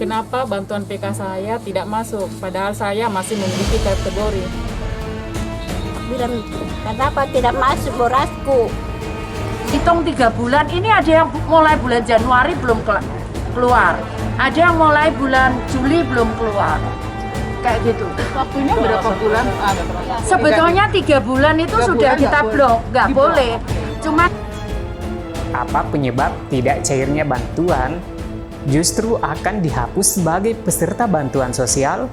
kenapa bantuan PK saya tidak masuk, padahal saya masih memiliki kategori. Bilang, kenapa tidak masuk borasku? Hitung 3 bulan, ini ada yang mulai bulan Januari belum keluar, ada yang mulai bulan Juli belum keluar, kayak gitu. Waktunya berapa bulan? Sebetulnya 3 bulan itu sudah kita blok, nggak boleh. Cuma Apa penyebab tidak cairnya bantuan justru akan dihapus sebagai peserta bantuan sosial?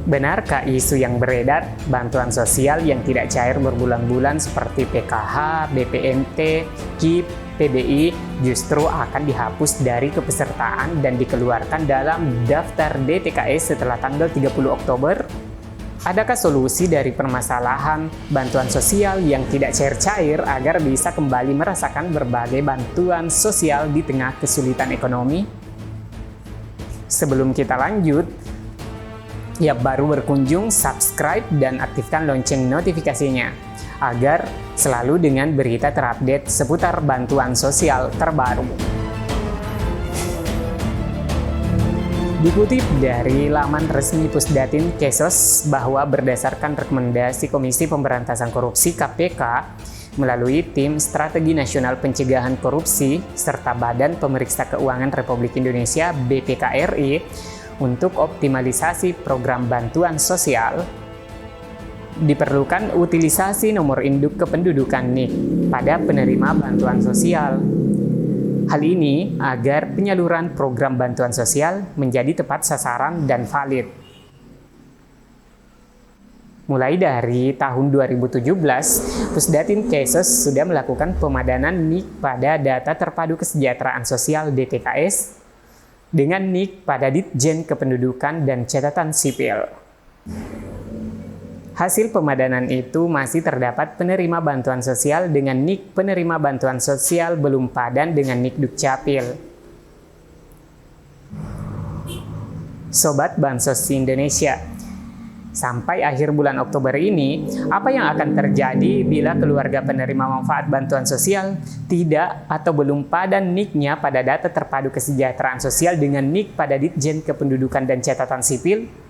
Benarkah isu yang beredar bantuan sosial yang tidak cair berbulan-bulan seperti PKH, BPNT, KIP, PBI justru akan dihapus dari kepesertaan dan dikeluarkan dalam daftar DTKS setelah tanggal 30 Oktober? Adakah solusi dari permasalahan bantuan sosial yang tidak cair-cair agar bisa kembali merasakan berbagai bantuan sosial di tengah kesulitan ekonomi? Sebelum kita lanjut, ya baru berkunjung, subscribe dan aktifkan lonceng notifikasinya agar selalu dengan berita terupdate seputar bantuan sosial terbaru. Dikutip dari laman resmi Pusdatin Kesos bahwa berdasarkan rekomendasi Komisi Pemberantasan Korupsi KPK melalui Tim Strategi Nasional Pencegahan Korupsi serta Badan Pemeriksa Keuangan Republik Indonesia BPKRI untuk optimalisasi program bantuan sosial, diperlukan utilisasi nomor induk kependudukan NIK pada penerima bantuan sosial. Hal ini agar penyaluran program bantuan sosial menjadi tepat sasaran dan valid. Mulai dari tahun 2017, Pusdatin Kesos sudah melakukan pemadanan NIK pada Data Terpadu Kesejahteraan Sosial DTKS dengan NIK pada Ditjen Kependudukan dan Catatan Sipil. Hasil pemadanan itu masih terdapat penerima bantuan sosial dengan NIK penerima bantuan sosial belum padan dengan NIK Dukcapil. Sobat Bansos Indonesia, sampai akhir bulan Oktober ini, apa yang akan terjadi bila keluarga penerima manfaat bantuan sosial tidak atau belum padan NIK-nya pada Data Terpadu Kesejahteraan Sosial dengan NIK pada Ditjen Kependudukan dan Catatan Sipil?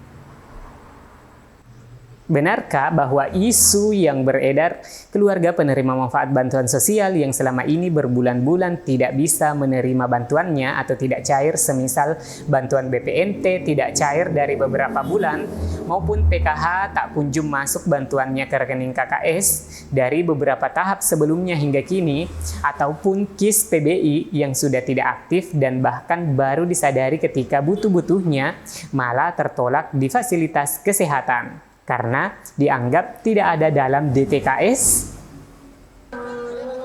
Benarkah bahwa isu yang beredar keluarga penerima manfaat bantuan sosial yang selama ini berbulan-bulan tidak bisa menerima bantuannya atau tidak cair, semisal bantuan BPNT tidak cair dari beberapa bulan, maupun PKH tak kunjung masuk bantuannya ke rekening KKS dari beberapa tahap sebelumnya hingga kini, ataupun KIS PBI yang sudah tidak aktif dan bahkan baru disadari ketika butuh-butuhnya malah tertolak di fasilitas kesehatan karena dianggap tidak ada dalam DTKS?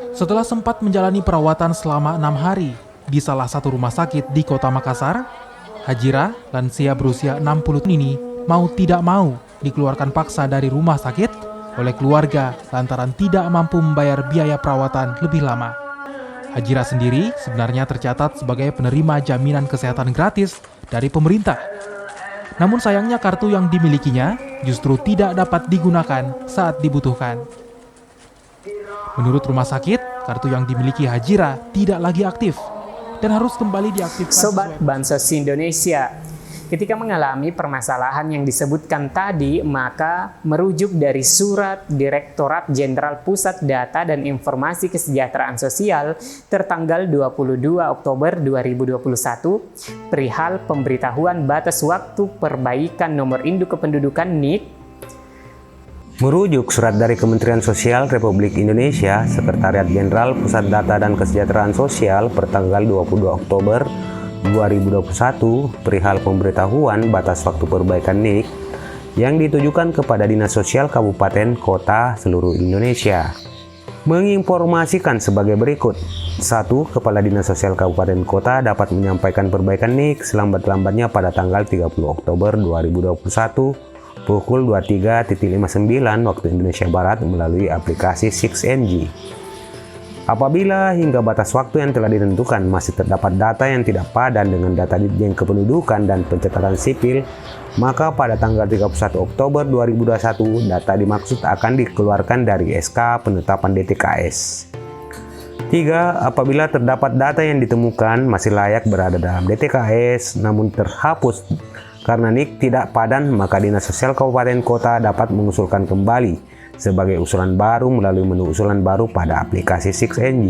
Setelah sempat menjalani perawatan selama 6 hari di salah satu rumah sakit di Kota Makassar, Hajira, lansia berusia 60 tahun ini mau tidak mau dikeluarkan paksa dari rumah sakit oleh keluarga lantaran tidak mampu membayar biaya perawatan lebih lama. Hajira sendiri sebenarnya tercatat sebagai penerima jaminan kesehatan gratis dari pemerintah. Namun sayangnya kartu yang dimilikinya justru tidak dapat digunakan saat dibutuhkan. Menurut rumah sakit, kartu yang dimiliki Hajira tidak lagi aktif dan harus kembali diaktifkan. Sobat Bansos Indonesia, ketika mengalami permasalahan yang disebutkan tadi, maka merujuk dari surat Direktorat Jenderal Pusat Data dan Informasi Kesejahteraan Sosial tertanggal 22 Oktober 2021 perihal pemberitahuan batas waktu perbaikan nomor induk kependudukan NIK. Merujuk surat dari Kementerian Sosial Republik Indonesia, Sekretariat Jenderal Pusat Data dan Kesejahteraan Sosial pertanggal 22 Oktober 2021 perihal pemberitahuan batas waktu perbaikan NIK yang ditujukan kepada Dinas Sosial Kabupaten Kota seluruh Indonesia. Menginformasikan sebagai berikut. 1. Kepala Dinas Sosial Kabupaten Kota dapat menyampaikan perbaikan NIK selambat-lambatnya pada tanggal 30 Oktober 2021 pukul 23.59 waktu Indonesia Barat melalui aplikasi 6MG. Apabila hingga batas waktu yang telah ditentukan masih terdapat data yang tidak padan dengan data Ditjen Kependudukan dan Pencatatan Sipil, maka pada tanggal 31 Oktober 2021 data dimaksud akan dikeluarkan dari SK penetapan DTKS. 3. Apabila terdapat data yang ditemukan masih layak berada dalam DTKS namun terhapus karena NIK tidak padan, maka Dinas Sosial Kabupaten Kota dapat mengusulkan kembali sebagai usulan baru melalui menu usulan baru pada aplikasi 6NG.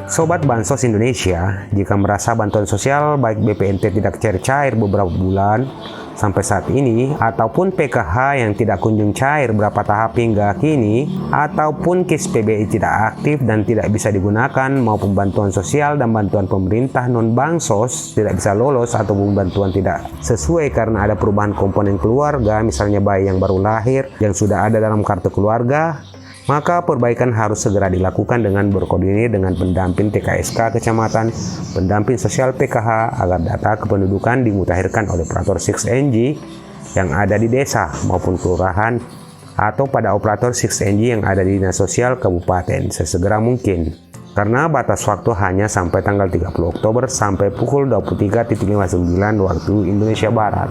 Sobat Bansos Indonesia, jika merasa bantuan sosial baik BPNT tidak cair-cair beberapa bulan sampai saat ini, ataupun PKH yang tidak kunjung cair berapa tahap hingga kini, ataupun KIS PBI tidak aktif dan tidak bisa digunakan, maupun bantuan sosial dan bantuan pemerintah non-bansos tidak bisa lolos, ataupun bantuan tidak sesuai karena ada perubahan komponen keluarga, misalnya bayi yang baru lahir yang sudah ada dalam kartu keluarga, maka perbaikan harus segera dilakukan dengan berkoordinir dengan pendamping TKSK Kecamatan, pendamping sosial PKH agar data kependudukan dimutakhirkan oleh operator 6NG yang ada di desa maupun kelurahan atau pada operator 6NG yang ada di Dinas Sosial Kabupaten sesegera mungkin. Karena batas waktu hanya sampai tanggal 30 Oktober sampai pukul 23.59 waktu Indonesia Barat.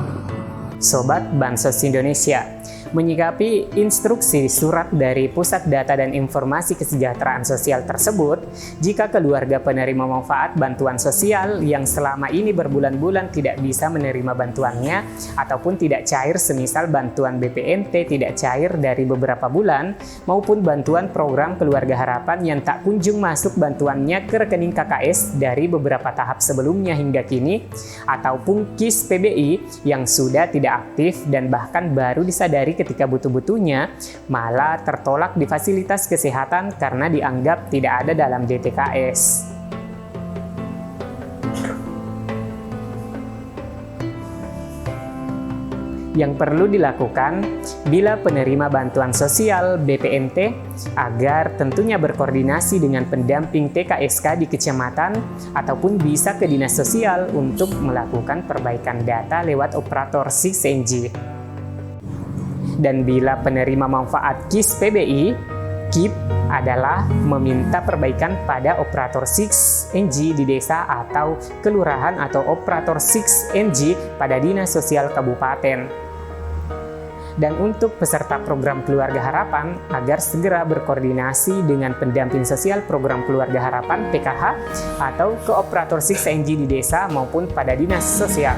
Sobat Bansos Indonesia, menyikapi instruksi surat dari Pusat Data dan Informasi Kesejahteraan Sosial tersebut, jika keluarga penerima manfaat bantuan sosial yang selama ini berbulan-bulan tidak bisa menerima bantuannya ataupun tidak cair, semisal bantuan BPNT tidak cair dari beberapa bulan, maupun bantuan program Keluarga Harapan yang tak kunjung masuk bantuannya ke rekening KKS dari beberapa tahap sebelumnya hingga kini, ataupun KIS PBI yang sudah tidak aktif dan bahkan baru disadari ketika butuh-butuhnya, malah tertolak di fasilitas kesehatan karena dianggap tidak ada dalam DTKS. Yang perlu dilakukan bila penerima bantuan sosial BPNT agar tentunya berkoordinasi dengan pendamping TKSK di kecamatan ataupun bisa ke dinas sosial untuk melakukan perbaikan data lewat operator 6NG. Dan bila penerima manfaat KIS PBI, KIP adalah meminta perbaikan pada operator 6NG di desa atau kelurahan atau operator 6NG pada Dinas Sosial Kabupaten. Dan untuk peserta program Keluarga Harapan agar segera berkoordinasi dengan pendamping sosial program Keluarga Harapan PKH atau ke operator 6NG di desa maupun pada dinas sosial.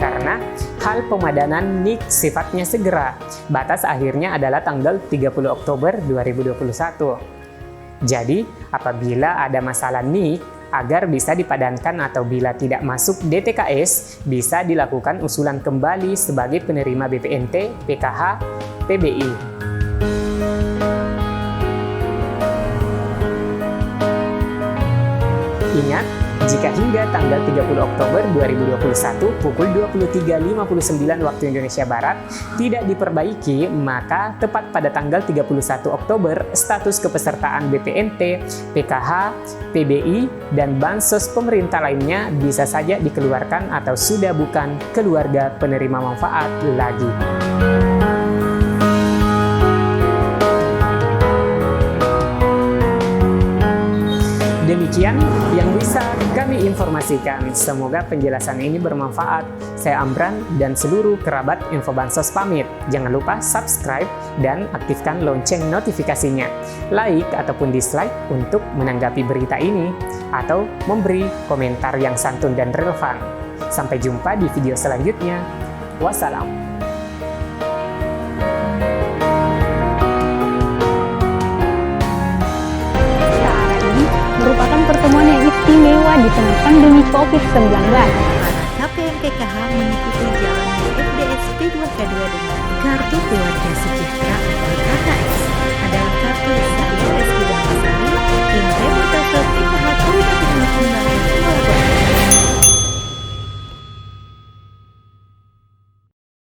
Karena hal pemadanan NIK sifatnya segera, batas akhirnya adalah tanggal 30 Oktober 2021. Jadi, apabila ada masalah NIK, agar bisa dipadankan atau bila tidak masuk DTKS, bisa dilakukan usulan kembali sebagai penerima BPNT, PKH, PBI. Ingat, jika hingga tanggal 30 Oktober 2021 pukul 23.59 waktu Indonesia Barat tidak diperbaiki, maka tepat pada tanggal 31 Oktober status kepesertaan BPNT, PKH, PBI, dan bansos pemerintah lainnya bisa saja dikeluarkan atau sudah bukan keluarga penerima manfaat lagi. Demikian yang bisa kami informasikan. Semoga penjelasan ini bermanfaat. Saya Amran dan seluruh kerabat Info Bansos pamit. Jangan lupa subscribe dan aktifkan lonceng notifikasinya. Like ataupun dislike untuk menanggapi berita ini atau memberi komentar yang santun dan relevan. Sampai jumpa di video selanjutnya. Wassalam. Merupakan pertemuan yang istimewa di tengah pandemi COVID-19. KPMPKH mengikuti jalannya FDS P2K2 dengan Kartu Keluarga Sejahtera.